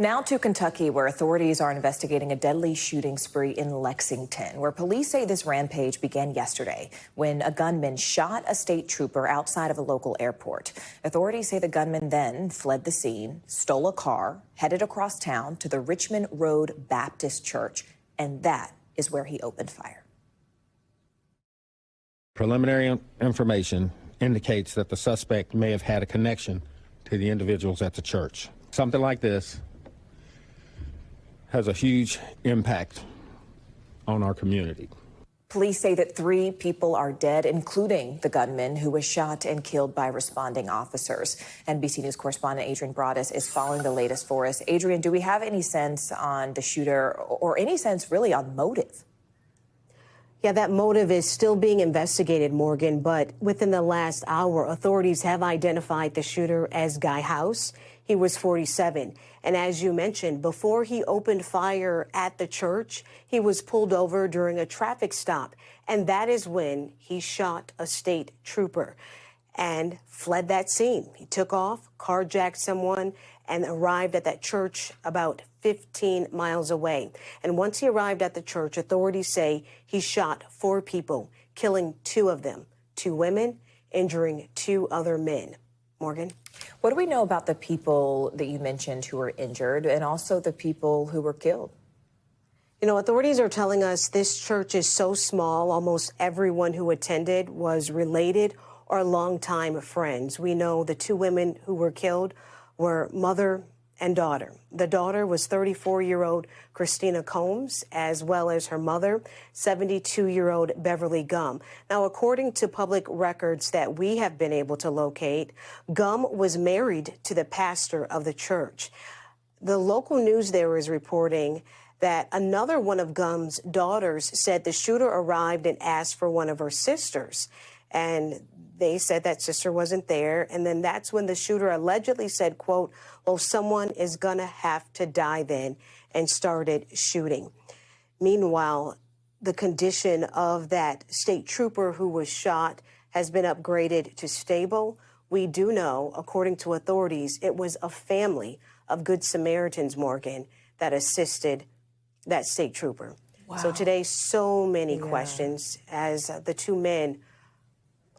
Now to Kentucky, where authorities are investigating a deadly shooting spree in Lexington, where police say this rampage began yesterday when a gunman shot a state trooper outside of a local airport. Authorities say the gunman then fled the scene, stole a car, headed across town to the Richmond Road Baptist Church, and that is where he opened fire. Preliminary information indicates that the suspect may have had a connection to the individuals at the church. Something like this has a huge impact on our community. Police say that 3 people are dead, including the gunman who was shot and killed by responding officers. NBC News correspondent Adrienne Broaddus is following the latest for us. Adrienne, do we have any sense on the shooter or any sense really on motive? Yeah, that motive is still being investigated, Morgan, but within the last hour, authorities have identified the shooter as Guy House. He was 47. And as you mentioned, before he opened fire at the church, he was pulled over during a traffic stop. And that is when he shot a state trooper and fled that scene. He took off, carjacked someone, and arrived at that church about 15 miles away. And once he arrived at the church, authorities say he shot 4 people, killing 2 of them, 2 women, injuring 2 other men. Morgan? What do we know about the people that you mentioned who were injured and also the people who were killed? You know, authorities are telling us this church is so small, almost everyone who attended was related or longtime friends. We know the 2 women who were killed were mother and daughter. The daughter was 34-year-old Christina Combs, as well as her mother, 72-year-old Beverly Gum. Now, according to public records that we have been able to locate, Gum was married to the pastor of the church. The local news there is reporting that another one of Gum's daughters said the shooter arrived and asked for one of her sisters. And they said that sister wasn't there. And then that's when the shooter allegedly said, quote, well, someone is going to have to die then, and started shooting. Meanwhile, the condition of that state trooper who was shot has been upgraded to stable. We do know, according to authorities, it was a family of Good Samaritans, Morgan, that assisted that state trooper. Wow. So today, so many questions as the 2 men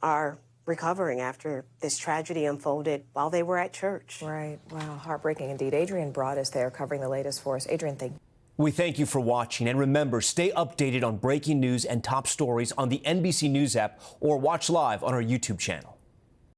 are recovering after this tragedy unfolded while they were at church. Right. Wow. Heartbreaking indeed. Adrienne Broaddus there covering the latest for us. Adrienne, thank you. We thank you for watching. And remember, stay updated on breaking news and top stories on the NBC News app or watch live on our YouTube channel.